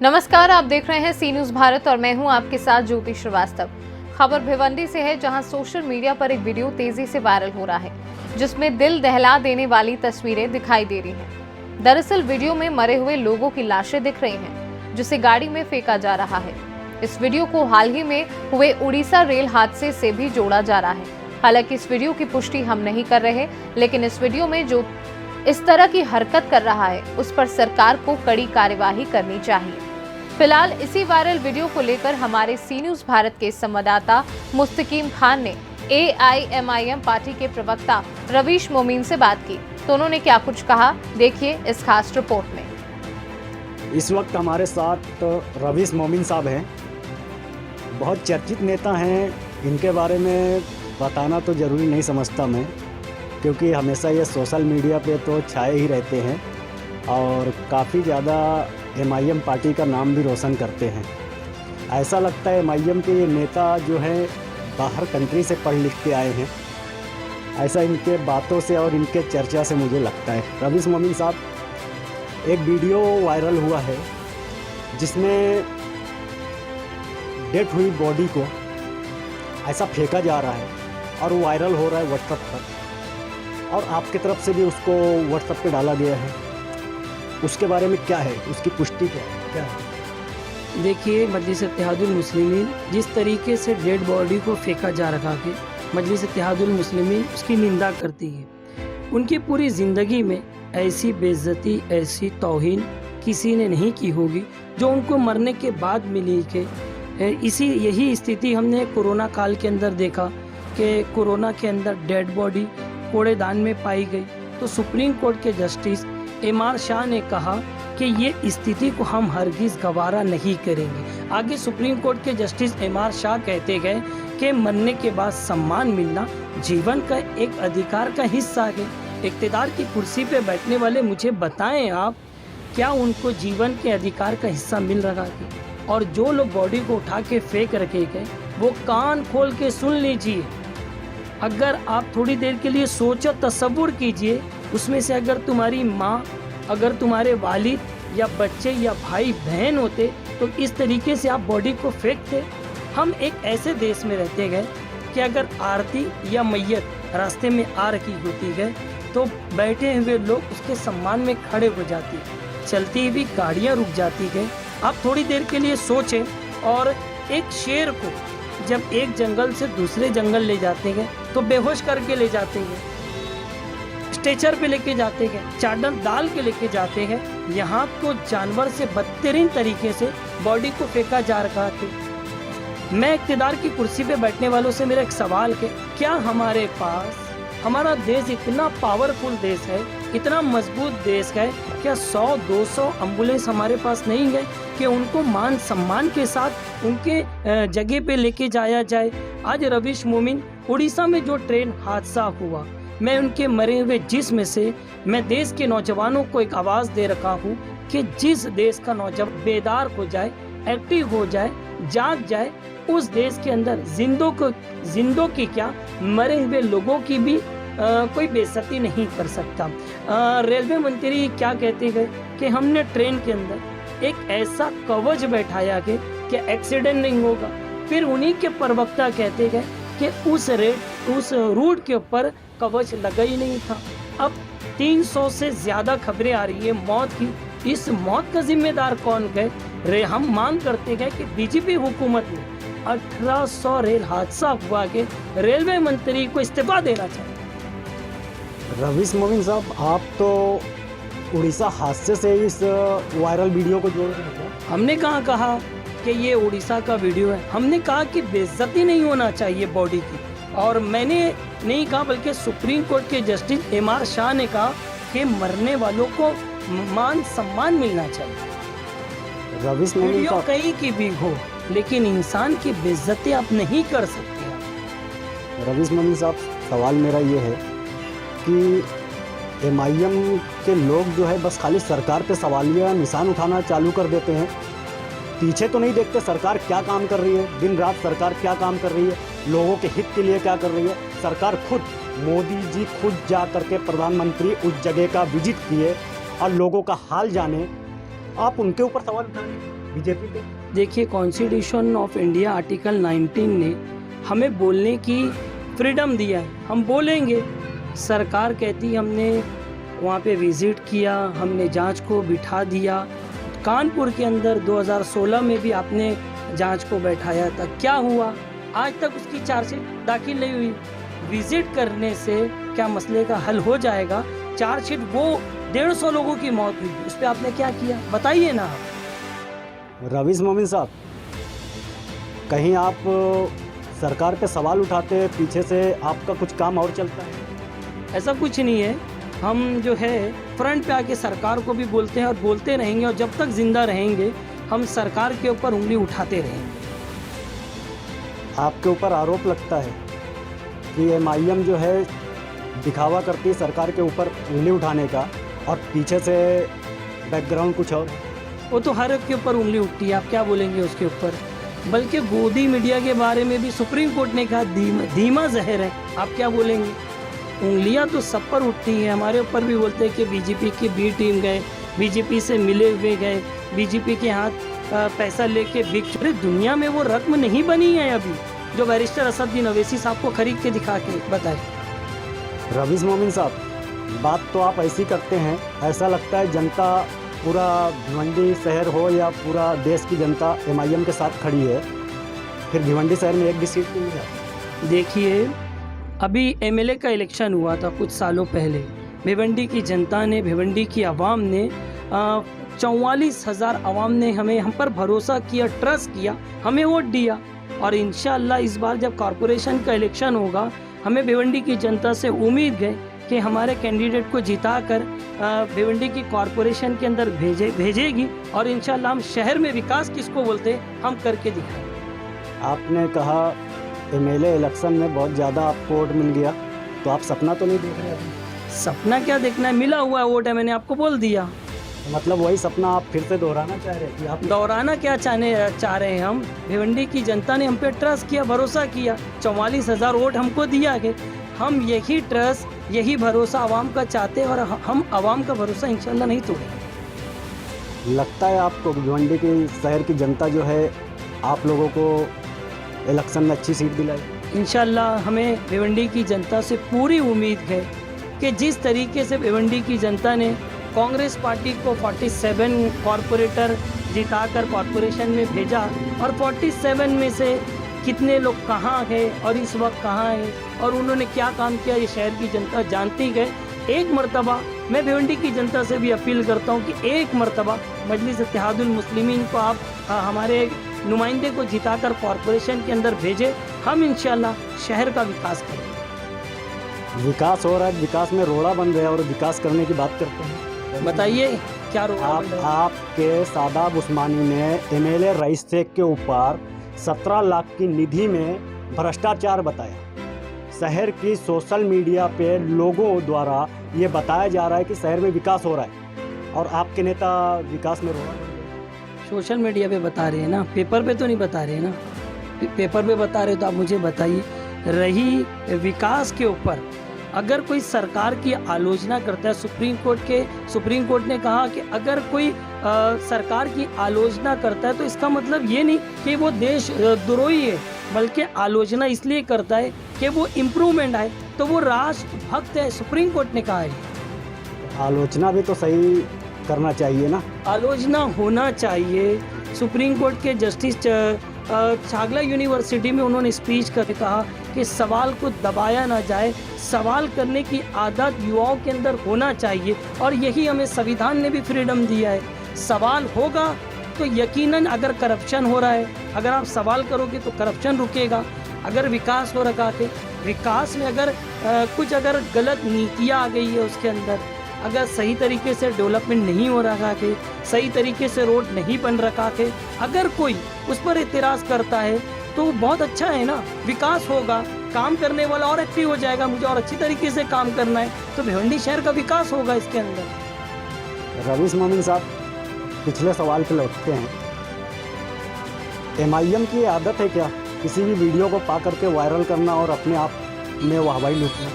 नमस्कार, आप देख रहे हैं सी न्यूज़ भारत और मैं हूं आपके साथ ज्योति श्रीवास्तव। खबर भिवंडी से है, जहां सोशल मीडिया पर एक वीडियो तेजी से वायरल हो रहा है, जिसमें दिल दहला देने वाली तस्वीरें दिखाई दे रही हैं। दरअसल वीडियो में मरे हुए लोगों की लाशें दिख रही हैं, जिसे गाड़ी में फेंका जा रहा है। इस वीडियो को हाल ही में हुए उड़ीसा रेल हादसे से भी जोड़ा जा रहा है। हालांकि इस वीडियो की पुष्टि हम नहीं कर रहे, लेकिन इस वीडियो में जो इस तरह की हरकत कर रहा है, उस पर सरकार को कड़ी कार्यवाही करनी चाहिए। फिलहाल इसी वायरल वीडियो को लेकर हमारे सी न्यूज़ भारत के संवाददाता मुस्तकीम खान ने AIMIM पार्टी के प्रवक्ता रवीश मोमीन से बात की, तो उन्होंने क्या कुछ कहा, देखिए इस खास रिपोर्ट में। इस वक्त हमारे साथ रवीश मोमीन साहब हैं। बहुत चर्चित नेता हैं, इनके बारे में बताना तो ज़रूरी नहीं समझता मैं, क्योंकि हमेशा ये सोशल मीडिया पे तो छाए ही रहते हैं और काफ़ी ज़्यादा MIM पार्टी का नाम भी रोशन करते हैं। ऐसा लगता है MIM के ये नेता जो हैं बाहर कंट्री से पढ़ लिख के आए हैं, ऐसा इनके बातों से और इनके चर्चा से मुझे लगता है। रवीश मोमीन साहब, एक वीडियो वायरल हुआ है जिसमें डेथ हुई बॉडी को ऐसा फेंका जा रहा है और वो वायरल हो रहा है व्हाट्सएप पर, और आपकी तरफ से भी उसको व्हाट्सएप पे डाला गया है। उसके बारे में क्या है, उसकी पुष्टि क्या है? देखिए, मजलिस इत्तेहादुल मुस्लिमीन जिस तरीके से डेड बॉडी को फेंका जा रखा के मजलिस इत्तेहादुल मुस्लिमीन उसकी निंदा करती है। उनकी पूरी ज़िंदगी में ऐसी बेइज्जती, ऐसी तौहीन किसी ने नहीं की होगी जो उनको मरने के बाद मिली। के यही स्थिति हमने कोरोना काल के अंदर देखा कि कोरोना के अंदर डेड बॉडी कूड़ेदान में पाई गई, तो सुप्रीम कोर्ट के जस्टिस MR शाह ने कहा कि ये स्थिति को हम हरगिज़ गवारा नहीं करेंगे। आगे सुप्रीम कोर्ट के जस्टिस MR शाह कहते गए कि मरने के बाद सम्मान मिलना जीवन का एक अधिकार का हिस्सा है। इक़्तिदार की कुर्सी पे बैठने वाले मुझे बताएं आप, क्या उनको जीवन के अधिकार का हिस्सा मिल रहा है? और जो लोग बॉडी को उठा के फेंक रखे गए, वो कान खोल के सुन लीजिए। अगर आप थोड़ी देर के लिए सोचो, तसव्वुर कीजिए, उसमें से अगर तुम्हारी माँ, अगर तुम्हारे वालिद या बच्चे या भाई बहन होते तो इस तरीके से आप बॉडी को फेंकते। हम एक ऐसे देश में रहते गए कि अगर आरती या मैयत रास्ते में आ रही होती है तो बैठे हुए लोग उसके सम्मान में खड़े हो जाती, चलती हुई गाड़ियाँ रुक जाती है। आप थोड़ी देर के लिए सोचें, और एक शेर को जब एक जंगल से दूसरे जंगल ले जाते हैं तो बेहोश करके ले जाते हैं, स्ट्रेचर पे लेके जाते हैं, चादर डाल के लेके जाते हैं। यहाँ तो जानवर से बदतरीन तरीके से बॉडी को फेंका जा रहा है। मैं इक़्तिदार की कुर्सी पे बैठने वालों से मेरा एक सवाल है, क्या हमारे पास, हमारा देश इतना पावरफुल देश है, इतना मजबूत देश है, क्या 100-200 एम्बुलेंस हमारे पास नहीं है कि उनको मान सम्मान के साथ उनके जगह पे लेके जाया जाए? आज रवीश मोमीन, उड़ीसा में जो ट्रेन हादसा हुआ, मैं उनके मरे हुए जिस्म से मैं देश के नौजवानों को एक आवाज़ दे रखा हूँ कि जिस देश का नौजवान बेदार हो जाए, एक्टिव हो जाए, जाग जाए, उस देश के अंदर जिंदों की क्या, मरे हुए लोगों की भी कोई बेइज्जती नहीं कर सकता। रेलवे मंत्री क्या कहते हैं कि हमने ट्रेन के अंदर एक ऐसा कवच बैठाया कि एक्सीडेंट नहीं होगा। फिर उन्हीं के प्रवक्ता कहते हैं कि उस रूट के ऊपर कवच लगा ही नहीं था। अब 300 से ज़्यादा खबरें आ रही है मौत की। इस मौत का जिम्मेदार कौन है? हम मांग करते हैं कि BJP हुकूमत में 1800 रेल हादसा हुआ के रेलवे मंत्री को इस्तीफा देना चाहिए। रवीश मोमीन साहब, आप तो उड़ीसा हादसे से इस वायरल वीडियो को जोड़ रहे हैं। हमने कहा कि ये उड़ीसा का वीडियो है। हमने कहा कि बेइज्जती नहीं होना चाहिए बॉडी की, और मैंने नहीं कहा, बल्कि सुप्रीम कोर्ट के जस्टिस MR शाह ने कहा कि मरने वालों को मान सम्मान मिलना चाहिए। रवीश मोमीन साहब, कहीं की भी हो, लेकिन इंसान की बेइज्जती आप नहीं कर सकते। रवीश मोमीन साहब, सवाल मेरा ये है कि MIM के लोग जो है बस खाली सरकार पे सवालिया निशान उठाना चालू कर देते हैं, पीछे तो नहीं देखते सरकार क्या काम कर रही है, दिन रात सरकार क्या काम कर रही है, लोगों के हित के लिए क्या कर रही है। सरकार खुद, मोदी जी खुद जा करके प्रधानमंत्री उस जगह का विजिट किए और लोगों का हाल जाने, आप उनके ऊपर सवाल उठाएं। बीजेपी पे? देखिए, कॉन्स्टिट्यूशन ऑफ इंडिया आर्टिकल 19 ने हमें बोलने की फ्रीडम दिया है, हम बोलेंगे। सरकार कहती हमने वहाँ पे विज़िट किया, हमने जांच को बिठा दिया। कानपुर के अंदर 2016 में भी आपने जांच को बैठाया था, क्या हुआ? आज तक उसकी चार्जशीट दाखिल नहीं हुई। विज़िट करने से क्या मसले का हल हो जाएगा? चार्जशीट, वो 150 लोगों की मौत हुई, उस पर आपने क्या किया, बताइए ना। रवीश मोमिन साहब, कहीं आप सरकार पे सवाल उठाते हैं, पीछे से आपका कुछ काम और चलता है? ऐसा कुछ नहीं है, हम जो है फ्रंट पे आके सरकार को भी बोलते हैं और बोलते रहेंगे, और जब तक जिंदा रहेंगे हम सरकार के ऊपर उंगली उठाते रहेंगे। आपके ऊपर आरोप लगता है कि MIM जो है दिखावा करती है सरकार के ऊपर उंगली उठाने का, और पीछे से बैकग्राउंड कुछ और। वो तो हर एक के ऊपर उंगली उठती है, आप क्या बोलेंगे उसके ऊपर? बल्कि गोदी मीडिया के बारे में भी सुप्रीम कोर्ट ने कहा धीमा जहर है, आप क्या बोलेंगे? उंगलियां तो सब पर उठती हैं, हमारे ऊपर भी बोलते हैं कि बीजेपी की बी टीम गए, बीजेपी से मिले हुए गए, बीजेपी के हाथ पैसा लेके बिक। अरे दुनिया में वो रकम नहीं बनी है अभी जो बैरिस्टर असदुद्दीन अवैसी साहब को खरीद के दिखा के बताए। रवीश मोमिन साहब, बात तो आप ऐसी करते हैं, ऐसा लगता है जनता, पूरा भिवंडी शहर हो या पूरा देश की जनता MIM के साथ खड़ी है, फिर भिवंडी शहर में एक भी सीट नहीं है। देखिए, अभी MLA का इलेक्शन हुआ था कुछ सालों पहले, भिवंडी की जनता ने, भिवंडी की आवाम ने 44,000 आवाम ने हम पर भरोसा किया, ट्रस्ट किया, हमें वोट दिया। और इंशाअल्लाह इस बार जब कॉरपोरेशन का इलेक्शन होगा, हमें भिवंडी की जनता से उम्मीद है कि हमारे कैंडिडेट को जिताकर भिवंडी की कॉरपोरेशन के अंदर भेजेगी, और इंशाअल्लाह हम शहर में विकास किसको बोलते हैं हम करके दिखाएंगे। आपने कहा MLA इलेक्शन में बहुत ज़्यादा आपको वोट मिल गया, तो आप सपना तो नहीं देख रहे अभी? सपना क्या देखना है, मिला हुआ वोट है, मैंने आपको बोल दिया। मतलब वही सपना आप फिर से दोहराना चाह रहे हैं कि आप? दोहराना क्या चाह रहे हैं हम? भिवंडी की जनता ने हम पे ट्रस्ट किया, भरोसा किया, 44,000 वोट हमको दिया गया। हम यही ट्रस्ट, यही भरोसा आवाम का चाहते हैं, और हम आवाम का भरोसा इंशाल्लाह नहीं तोड़ेंगे। लगता है आपको भिवंडी की शहर की जनता जो है आप लोगों को इलेक्शन में अच्छी सीट दिलाई? इंशाल्लाह हमें भिवंडी की जनता से पूरी उम्मीद है कि जिस तरीके से भिवंडी की जनता ने कांग्रेस पार्टी को 47 कॉरपोरेटर जिताकर कॉरपोरेशन में भेजा, और 47 में से कितने लोग कहाँ हैं और इस वक्त कहाँ हैं और उन्होंने क्या काम किया, ये शहर की जनता जानती है। एक मर्तबा मैं भिवंडी की जनता से भी अपील करता हूँ कि एक मर्तबा मजलिस इत्तेहादुल मुस्लिमीन को आप हमारे नुमाइंदे को जिताकर कॉरपोरेशन के अंदर भेजे, हम इंशाल्लाह शहर का विकास करेंगे। विकास हो रहा है, विकास में रोड़ा बन रहा है, और विकास करने की बात करते हैं। बताइए क्या रोड़ा बन रहा है? आपके सादाब उस्मानी ने MLA रईस शेख के ऊपर 17 लाख की निधि में भ्रष्टाचार बताया। शहर की सोशल मीडिया पे लोगों द्वारा ये बताया जा रहा है कि शहर में विकास हो रहा है, और आपके नेता विकास में रोड़ा बन रहे हैं। सोशल मीडिया पे बता रहे हैं ना, पेपर पे तो नहीं बता रहे ना। पेपर पे बता रहे तो आप मुझे बताइए। रही विकास के ऊपर, अगर कोई सरकार की आलोचना करता है, सुप्रीम कोर्ट ने कहा कि अगर कोई सरकार की आलोचना करता है तो इसका मतलब ये नहीं कि वो देश द्रोही है, बल्कि आलोचना इसलिए करता है कि वो इम्प्रूवमेंट आए, तो वो राष्ट्रभक्त है, सुप्रीम कोर्ट ने कहा है। आलोचना भी तो सही करना चाहिए ना। आलोचना होना चाहिए। सुप्रीम कोर्ट के जस्टिस छागला यूनिवर्सिटी में उन्होंने स्पीच करके कहा कि सवाल को दबाया ना जाए, सवाल करने की आदत युवाओं के अंदर होना चाहिए, और यही हमें संविधान ने भी फ्रीडम दिया है। सवाल होगा तो यकीनन, अगर करप्शन हो रहा है, अगर आप सवाल करोगे तो करप्शन रुकेगा। अगर विकास हो रहा है, विकास में अगर कुछ गलत नीतियाँ आ गई है उसके अंदर, अगर सही तरीके से डेवलपमेंट नहीं हो रहा है, सही तरीके से रोड नहीं बन रखा है, अगर कोई उस पर एतराज़ करता है तो बहुत अच्छा है ना, विकास होगा, काम करने वाला और एक्टिव हो जाएगा, मुझे और अच्छी तरीके से काम करना है, तो भिवंडी शहर का विकास होगा इसके अंदर। रवीश मोमिन साहब, पिछले सवाल पे लौटते हैं। MIM की आदत है क्या किसी भी वीडियो को पा करके वायरल करना और अपने आप में वाहवाही लूटना?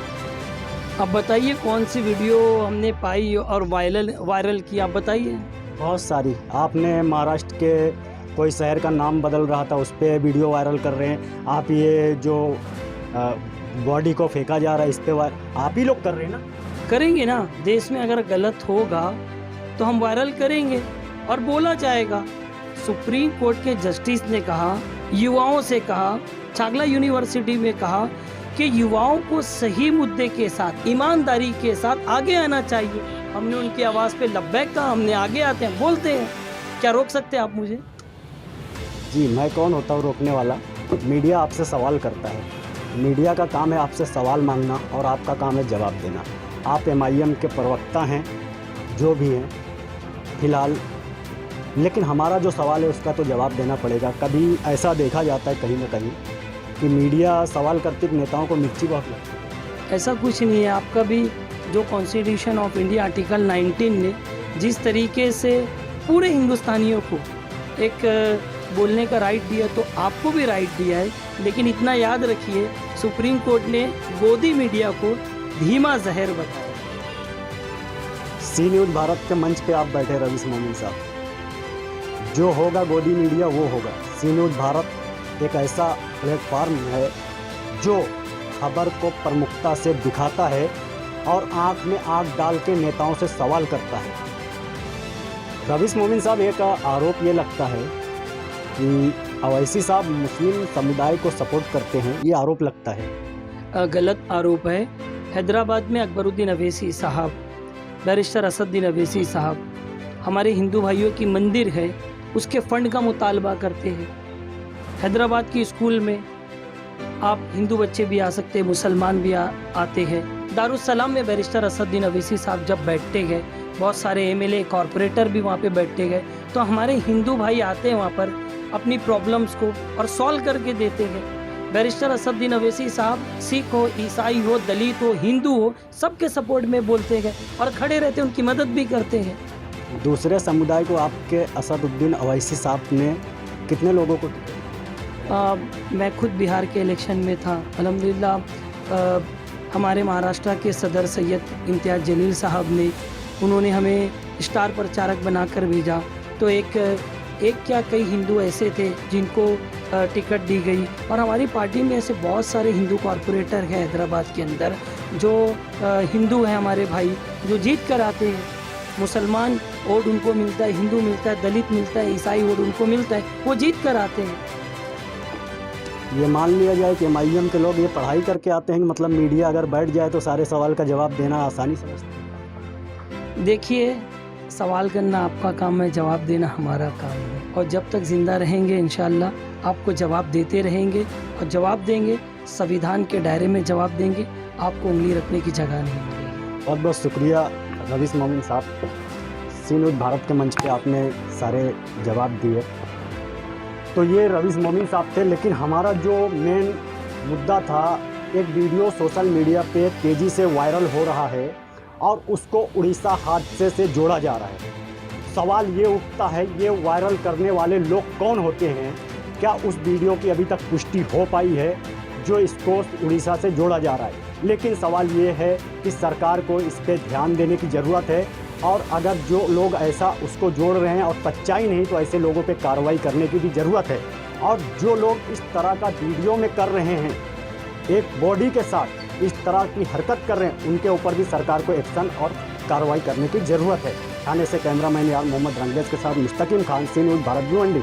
अब बताइए कौन सी वीडियो हमने पाई और वायरल की, आप बताइए। बहुत सारी। आपने महाराष्ट्र के कोई शहर का नाम बदल रहा था, उस पर वीडियो वायरल कर रहे हैं। आप ये जो बॉडी को फेंका जा रहा है, इस पर आप ही लोग कर रहे हैं ना? करेंगे ना। देश में अगर गलत होगा तो हम वायरल करेंगे और बोला जाएगा। सुप्रीम कोर्ट के जस्टिस ने कहा, युवाओं से कहा, छागला यूनिवर्सिटी में कहा कि युवाओं को सही मुद्दे के साथ, ईमानदारी के साथ आगे आना चाहिए। हमने उनकी आवाज़ पे लब्बैक कहा, हमने आगे आते हैं, बोलते हैं। क्या रोक सकते हैं आप मुझे? जी, मैं कौन होता हूँ रोकने वाला? मीडिया आपसे सवाल करता है। मीडिया का काम है आपसे सवाल मांगना और आपका काम है जवाब देना। आप MIM के प्रवक्ता हैं, जो भी हैं फिलहाल, लेकिन हमारा जो सवाल है उसका तो जवाब देना पड़ेगा। कभी ऐसा देखा जाता है कहीं ना कहीं कि मीडिया सवाल करती नेताओं को मिर्ची बहुत लगती है। ऐसा कुछ नहीं है। आपका भी जो कॉन्स्टिट्यूशन ऑफ इंडिया आर्टिकल 19 ने जिस तरीके से पूरे हिंदुस्तानियों को एक बोलने का राइट दिया, तो आपको भी राइट दिया है। लेकिन इतना याद रखिए, सुप्रीम कोर्ट ने गोदी मीडिया को धीमा जहर बताया। सी न्यूज़ भारत के मंच पे आप बैठे रवीश मोमिन साहब, जो होगा गोदी मीडिया वो होगा। सी न्यूज़ भारत एक ऐसा प्लेटफार्म है जो खबर को प्रमुखता से दिखाता है और आंख में आंख डाल के नेताओं से सवाल करता है। रवीश मोमिन साहब, एक आरोप ये लगता है कि अवैसी साहब मुस्लिम समुदाय को सपोर्ट करते हैं, ये आरोप लगता है। गलत आरोप है। हैदराबाद में अकबरुद्दीन अवैसी साहब, बैरिस्टर असदुद्दीन अवैसी साहब हमारे हिंदू भाइयों की मंदिर है, उसके फंड का मुतालबा करते हैं। हैदराबाद की स्कूल में आप हिंदू बच्चे भी आ सकते हैं, मुसलमान भी आते हैं। दारुस्सलाम में बैरिस्टर असदुद्दीन अवैसी साहब जब बैठते गए, बहुत सारे MLA कॉरपोरेटर भी वहाँ पे बैठते गए, तो हमारे हिंदू भाई आते हैं वहाँ पर अपनी प्रॉब्लम्स को और सॉल्व करके देते हैं। बैरिस्टर असदुद्दीन अवैसी साहब सिख हो, ईसाई हो, दलित हो, हिंदू हो, सबके सपोर्ट में बोलते गए और खड़े रहते, उनकी मदद भी करते हैं। दूसरे समुदाय को आपके असदुद्दीन अवैसी साहब ने कितने लोगों को? मैं खुद बिहार के इलेक्शन में था। अल्हम्दुलिल्लाह हमारे महाराष्ट्र के सदर सैयद इम्तियाज़ जलील साहब ने, उन्होंने हमें स्टार प्रचारक बनाकर भेजा। तो एक क्या कई हिंदू ऐसे थे जिनको टिकट दी गई, और हमारी पार्टी में ऐसे बहुत सारे हिंदू कॉरपोरेटर हैं हैदराबाद के अंदर जो हिंदू हैं हमारे भाई, जो जीत कर आते हैं। मुसलमान वोट उनको मिलता है, हिंदू मिलता है, दलित मिलता है, ईसाई वोट उनको मिलता है, वो जीत कर आते हैं। ये मान लिया जाए कि MIM के लोग ये पढ़ाई करके आते हैं, मतलब मीडिया अगर बैठ जाए तो सारे सवाल का जवाब देना आसानी समझते हैं। देखिए, सवाल करना आपका काम है, जवाब देना हमारा काम है, और जब तक ज़िंदा रहेंगे इंशाअल्लाह आपको जवाब देते रहेंगे और जवाब देंगे, संविधान के दायरे में जवाब देंगे, आपको उंगली रखने की जगह नहीं मिलेगी। बहुत बहुत शुक्रिया रवीश मोमिन साहब, सी न्यूज़ भारत के मंच पे आपने सारे जवाब दिए। तो ये रवीश मोमिन साहब थे, लेकिन हमारा जो मेन मुद्दा था, एक वीडियो सोशल मीडिया पे तेज़ी से वायरल हो रहा है और उसको उड़ीसा हादसे से जोड़ा जा रहा है। सवाल ये उठता है, ये वायरल करने वाले लोग कौन होते हैं? क्या उस वीडियो की अभी तक पुष्टि हो पाई है जो इसको उड़ीसा से जोड़ा जा रहा है? लेकिन सवाल ये है कि सरकार को इस पर ध्यान देने की ज़रूरत है, और अगर जो लोग ऐसा उसको जोड़ रहे हैं और सच्चाई नहीं, तो ऐसे लोगों पे कार्रवाई करने की भी ज़रूरत है। और जो लोग इस तरह का वीडियो में कर रहे हैं, एक बॉडी के साथ इस तरह की हरकत कर रहे हैं, उनके ऊपर भी सरकार को एक्शन और कार्रवाई करने की ज़रूरत है। थाने से कैमरामैन यार मोहम्मद रंगेज के साथ मुस्तकीम खान, सी न्यूज़ भारत, भिवंडी।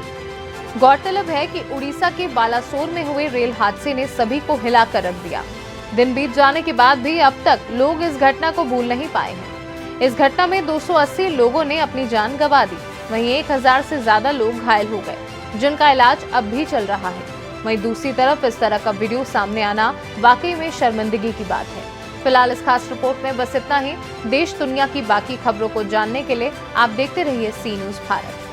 गौरतलब है कि उड़ीसा के बालासोर में हुए रेल हादसे ने सभी को हिलाकर रख दिया। दिन बीत जाने के बाद भी अब तक लोग इस घटना को भूल नहीं पाए हैं। इस घटना में 280 लोगों ने अपनी जान गंवा दी, वहीं 1000 से ज्यादा लोग घायल हो गए, जिनका इलाज अब भी चल रहा है। वहीं दूसरी तरफ इस तरह का वीडियो सामने आना वाकई में शर्मिंदगी की बात है। फिलहाल इस खास रिपोर्ट में बस इतना ही। देश दुनिया की बाकी खबरों को जानने के लिए आप देखते रहिए सी न्यूज़ भारत।